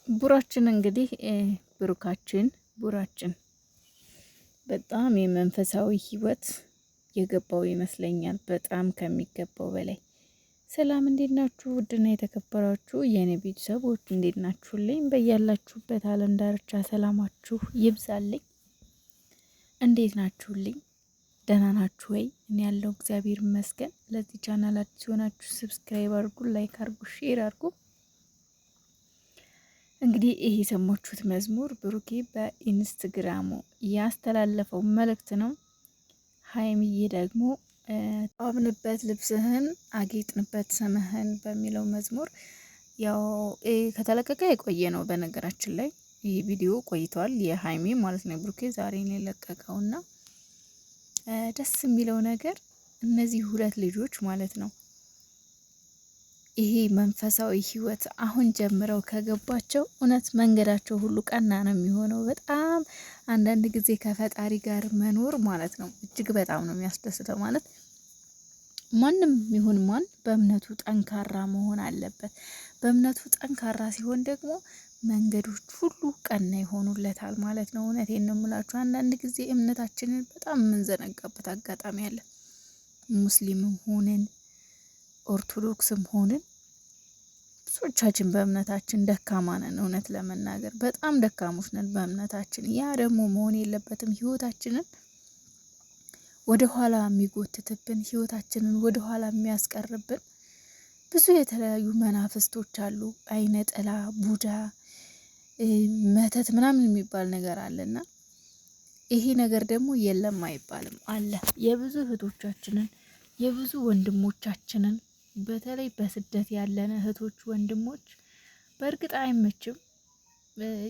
ቡራችን እንግዲህ ብሩካችን ቡራችን በጣም የመንፈሳዊ ህይወት የገባው ይመስለኛል። በጣም ከሚገባው በላይ። ሰላም እንዴት ናችሁ? ውድና የተከበራችሁ የኔ ቤተሰቦች እንዴት ናችሁልኝ? በያላችሁበት ዓለም ዳርቻ ሰላማችሁ ይብዛልኝ። እንዴት ናችሁልኝ? ደህና ናችሁ ወይ? እኔ ያለው እግዚአብሔር ይመስገን። ለዚህ ቻናል አዲስ ሆናችሁ ሰብስክራይብ አድርጉ፣ ላይክ አድርጉ፣ ሼር አድርጉ። እንግዲህ ይሄ የሰማችሁት መዝሙር ብሩኬ በኢንስታግራሙ ያስተላለፈው መልእክት ነው። ሀይሚዬ ደግሞ አብንበት ልብስህን አጌጥንበት ስምህን በሚለው መዝሙር ያው ከተለቀቀ የቆየ ነው። በነገራችን ላይ ይህ ቪዲዮ ቆይቷል። የሀይሚ ማለት ነው። ብሩኬ ዛሬ ነው የለቀቀውና ደስ የሚለው ነገር እነዚህ ሁለት ልጆች ማለት ነው ይሄ መንፈሳዊ ህይወት አሁን ጀምረው ከገባቸው እውነት መንገዳቸው ሁሉ ቀና ነው የሚሆነው። በጣም አንዳንድ ጊዜ ከፈጣሪ ጋር መኖር ማለት ነው እጅግ በጣም ነው የሚያስደስተው። ማለት ማንም ይሁን ማን በእምነቱ ጠንካራ መሆን አለበት። በእምነቱ ጠንካራ ሲሆን ደግሞ መንገዶች ሁሉ ቀና ይሆኑለታል ማለት ነው። እውነቴን ነው የምላችሁ። አንዳንድ ጊዜ እምነታችንን በጣም የምንዘነጋበት አጋጣሚ አለ። ሙስሊምም ሆንን ኦርቶዶክስም ሆንን ብዙዎቻችን በእምነታችን ደካማ ነን። እውነት ለመናገር በጣም ደካሞች ነን በእምነታችን። ያ ደግሞ መሆን የለበትም። ህይወታችንን ወደ ኋላ የሚጎትትብን፣ ህይወታችንን ወደ ኋላ የሚያስቀርብን ብዙ የተለያዩ መናፍስቶች አሉ። አይነ ጥላ፣ ቡዳ፣ መተት ምናምን የሚባል ነገር አለና ይሄ ነገር ደግሞ የለም አይባልም አለ። የብዙ እህቶቻችንን የብዙ ወንድሞቻችንን በተለይ በስደት ያለን እህቶች ወንድሞች በእርግጥ አይመችም።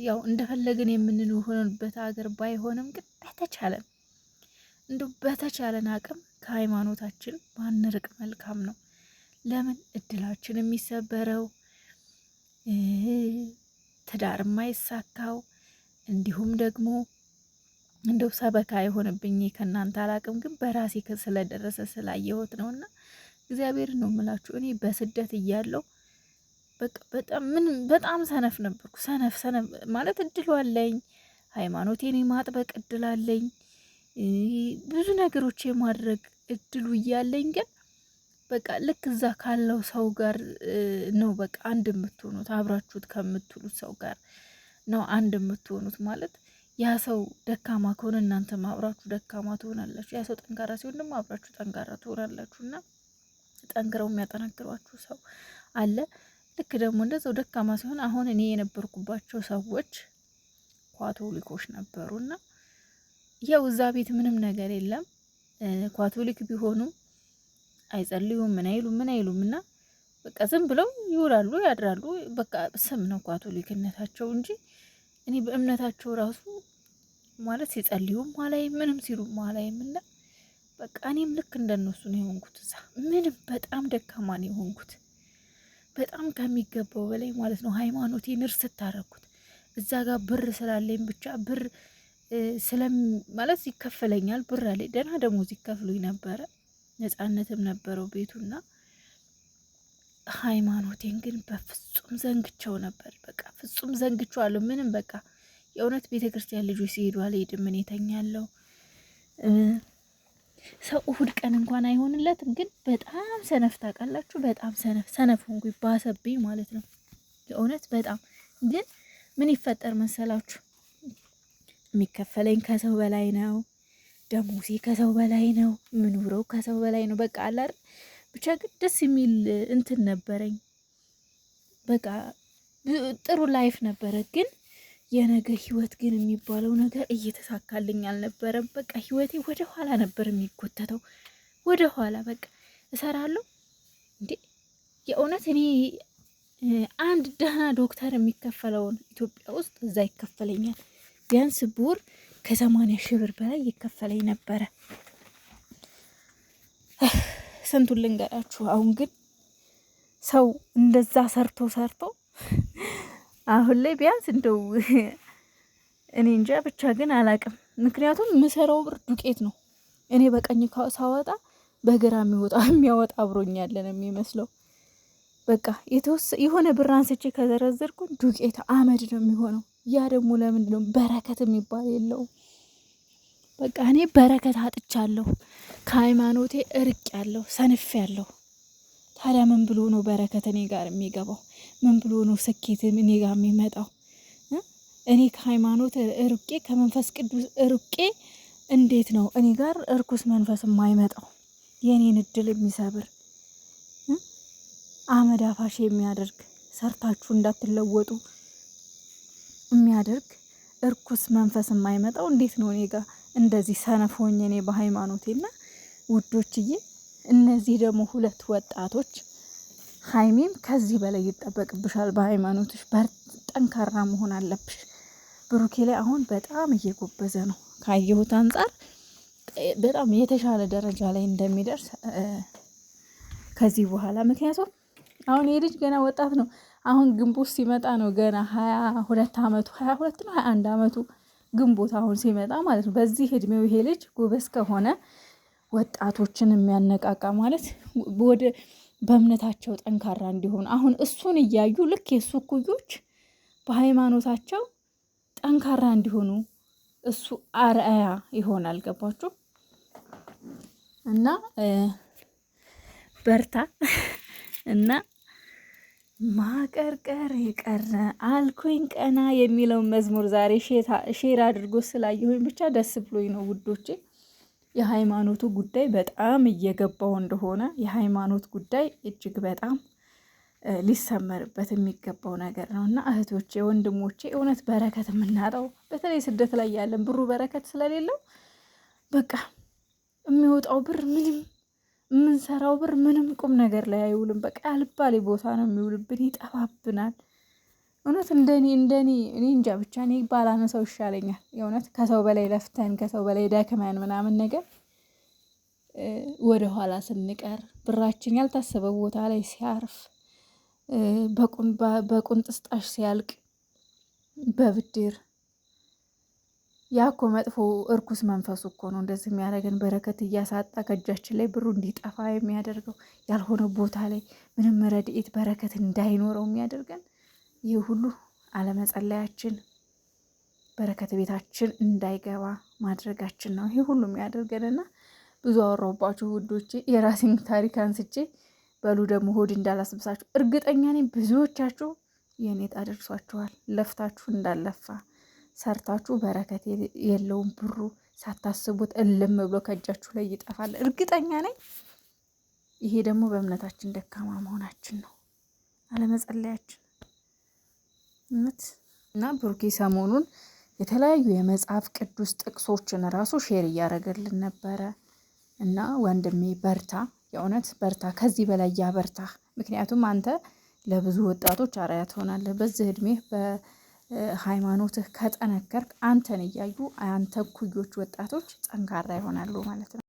ያው እንደፈለግን የምንሆንበት ሀገር ባይሆንም ግን በተቻለን አቅም ከሃይማኖታችን ባንርቅ መልካም ነው። ለምን እድላችን የሚሰበረው ትዳር የማይሳካው እንዲሁም ደግሞ እንደው ሰበካ የሆነብኝ ከእናንተ አላቅም፣ ግን በራሴ ስለደረሰ ስላየሁት ነውና እግዚአብሔር ነው የምላችሁ። እኔ በስደት እያለሁ በጣም ሰነፍ ነበርኩ። ሰነፍ ማለት እድሉ አለኝ፣ ሃይማኖቴን የማጥበቅ እድል አለኝ፣ ብዙ ነገሮች የማድረግ እድሉ እያለኝ ግን በቃ ልክ እዛ ካለው ሰው ጋር ነው በቃ አንድ የምትሆኑት። አብራችሁት ከምትሉት ሰው ጋር ነው አንድ የምትሆኑት። ማለት ያ ሰው ደካማ ከሆነ እናንተም አብራችሁ ደካማ ትሆናላችሁ። ያ ሰው ጠንካራ ሲሆን ደግሞ አብራችሁ ጠንካራ ትሆናላችሁና ጠንክረው የሚያጠናክሯችሁ ሰው አለ። ልክ ደግሞ እንደዛው ደካማ ሲሆን አሁን እኔ የነበርኩባቸው ሰዎች ካቶሊኮች ነበሩና ያው እዛ ቤት ምንም ነገር የለም። ካቶሊክ ቢሆኑም አይጸልዩም፣ ምን አይሉምና በቃ ዝም ብለው ይውላሉ ያድራሉ። በቃ ስም ነው ካቶሊክነታቸው እንጂ እኔ በእምነታቸው ራሱ ማለት ሲጸልዩም ማላይ ምንም ሲሉ ማላይምና በቃ እኔም ልክ እንደነሱ ነው የሆንኩት። እዛ ምንም በጣም ደካማ ነው የሆንኩት፣ በጣም ከሚገባው በላይ ማለት ነው። ሃይማኖቴን እርስ ታረኩት። እዛ ጋር ብር ስላለኝ ብቻ ብር ማለት ይከፈለኛል፣ ብር አለ፣ ደህና ደሞዝ ይከፍሉኝ ነበረ፣ ነጻነትም ነበረው ቤቱና ሃይማኖቴን ግን በፍጹም ዘንግቸው ነበር። በቃ ፍጹም ዘንግቸዋለሁ። ምንም በቃ የእውነት ቤተክርስቲያን ልጆች ሲሄዱ አልሄድም፣ እኔ ተኛለሁ። ሰው እሁድ ቀን እንኳን አይሆንለትም። ግን በጣም ሰነፍ ታውቃላችሁ። በጣም ሰነፍ ሆንኩኝ፣ ባሰብኝ ማለት ነው። የእውነት በጣም ግን ምን ይፈጠር መሰላችሁ? የሚከፈለኝ ከሰው በላይ ነው፣ ደሞዜ ከሰው በላይ ነው፣ ምኑረው ከሰው በላይ ነው። በቃ አላር ብቻ ግን ደስ የሚል እንትን ነበረኝ። በቃ ጥሩ ላይፍ ነበረ። ግን የነገ ህይወት ግን የሚባለው ነገር እየተሳካልኝ አልነበረም። በቃ ህይወቴ ወደ ኋላ ነበር የሚጎተተው፣ ወደ ኋላ በቃ እሰራለሁ እንዴ የእውነት እኔ አንድ ደህና ዶክተር የሚከፈለውን ኢትዮጵያ ውስጥ እዛ ይከፈለኛል። ቢያንስ ብር ከ80,000 ብር በላይ ይከፈለኝ ነበረ። ስንቱን ልንገራችሁ። አሁን ግን ሰው እንደዛ ሰርቶ አሁን ላይ ቢያንስ እንደው እኔ እንጃ ብቻ ግን አላቅም። ምክንያቱም ምሰራው ብር ዱቄት ነው። እኔ በቀኝ ሳወጣ በግራ የሚያወጣ አብሮኝ ያለ ነው የሚመስለው። በቃ የሆነ ብር አንስቼ ከዘረዘርኩ ዱቄት አመድ ነው የሚሆነው። ያ ደግሞ ለምንድን ነው? በረከት የሚባል የለውም። በቃ እኔ በረከት አጥቻለሁ፣ ከሃይማኖቴ እርቅ ያለሁ ሰንፍ ያለሁ። ታዲያ ምን ብሎ ነው በረከት እኔ ጋር የሚገባው? ምን ብሎ ነው ስኬት እኔ ጋር የሚመጣው? እኔ ከሃይማኖት እርቄ ከመንፈስ ቅዱስ እርቄ እንዴት ነው እኔ ጋር እርኩስ መንፈስ የማይመጣው? የኔን እድል የሚሰብር አመድ አፋሽ የሚያደርግ ሰርታችሁ እንዳትለወጡ የሚያደርግ እርኩስ መንፈስ የማይመጣው እንዴት ነው እኔ ጋር እንደዚህ ሰነፎኝ እኔ በሃይማኖቴና ውዶችዬ። እነዚህ ደግሞ ሁለት ወጣቶች ሀይሚም ከዚህ በላይ ይጠበቅብሻል። በሃይማኖትሽ ጠንካራ መሆን አለብሽ። ብሩኬ ላይ አሁን በጣም እየጎበዘ ነው ካየሁት አንጻር በጣም የተሻለ ደረጃ ላይ እንደሚደርስ ከዚህ በኋላ። ምክንያቱም አሁን የልጅ ገና ወጣት ነው። አሁን ግንቦት ሲመጣ ነው ገና 22 አመቱ 22 ነው 21 አመቱ ግንቦት አሁን ሲመጣ ማለት ነው። በዚህ እድሜው ይሄ ልጅ ጎበዝ ከሆነ ወጣቶችን የሚያነቃቃ ማለት ወደ በእምነታቸው ጠንካራ እንዲሆኑ አሁን እሱን እያዩ ልክ የሱ እኩዮች በሃይማኖታቸው ጠንካራ እንዲሆኑ እሱ አርአያ ይሆናል። ገባችሁ? እና በርታ እና ማቀርቀር የቀረ አልኩኝ ቀና የሚለውን መዝሙር ዛሬ ሼር አድርጎ ስላየሁኝ ብቻ ደስ ብሎኝ ነው ውዶቼ። የሃይማኖቱ ጉዳይ በጣም እየገባው እንደሆነ የሃይማኖት ጉዳይ እጅግ በጣም ሊሰመርበት የሚገባው ነገር ነው። እና እህቶቼ ወንድሞቼ፣ እውነት በረከት የምናጣው በተለይ ስደት ላይ ያለን ብሩ በረከት ስለሌለው በቃ የሚወጣው ብር ምንም የምንሰራው ብር ምንም ቁም ነገር ላይ አይውልም። በቃ ያልባሌ ቦታ ነው የሚውልብን፣ ይጠፋብናል። እውነት እንደኔ እኔ እንጃ ብቻ እኔ ባላነሳው ይሻለኛል። የእውነት ከሰው በላይ ለፍተን ከሰው በላይ ደክመን ምናምን ነገር ወደ ኋላ ስንቀር ብራችን ያልታሰበ ቦታ ላይ ሲያርፍ በቁንጥስጣሽ ሲያልቅ በብድር ያ እኮ መጥፎ እርኩስ መንፈሱ እኮ ነው እንደዚህ የሚያደርገን። በረከት እያሳጣ ከእጃችን ላይ ብሩ እንዲጠፋ የሚያደርገው ያልሆነ ቦታ ላይ ምንም ረድኤት በረከት እንዳይኖረው የሚያደርገን ይህ ሁሉ አለመጸለያችን፣ በረከት ቤታችን እንዳይገባ ማድረጋችን ነው ይህ ሁሉ የሚያደርገንና ብዙ አወራሁባችሁ ውዶቼ። የራሴን ታሪክ አንስቼ በሉ ደግሞ ሆድ እንዳላስብሳችሁ። እርግጠኛ ነኝ ብዙዎቻችሁ የኔ ታደርሷችኋል። ለፍታችሁ እንዳለፋ ሰርታችሁ በረከት የለውም ብሩ ሳታስቡት እልም ብሎ ከእጃችሁ ላይ ይጠፋል። እርግጠኛ ነኝ። ይሄ ደግሞ በእምነታችን ደካማ መሆናችን ነው፣ አለመጸለያችን እና ብሩኬ ሰሞኑን የተለያዩ የመጽሐፍ ቅዱስ ጥቅሶችን ራሱ ሼር እያደረገልን ነበረ። እና ወንድሜ በርታ፣ የእውነት በርታ፣ ከዚህ በላይ ያበርታ። ምክንያቱም አንተ ለብዙ ወጣቶች አርአያ ትሆናለህ። በዚህ እድሜህ በሃይማኖትህ ከጠነከርክ አንተን እያዩ አንተ እኩዮች ወጣቶች ጠንካራ ይሆናሉ ማለት ነው።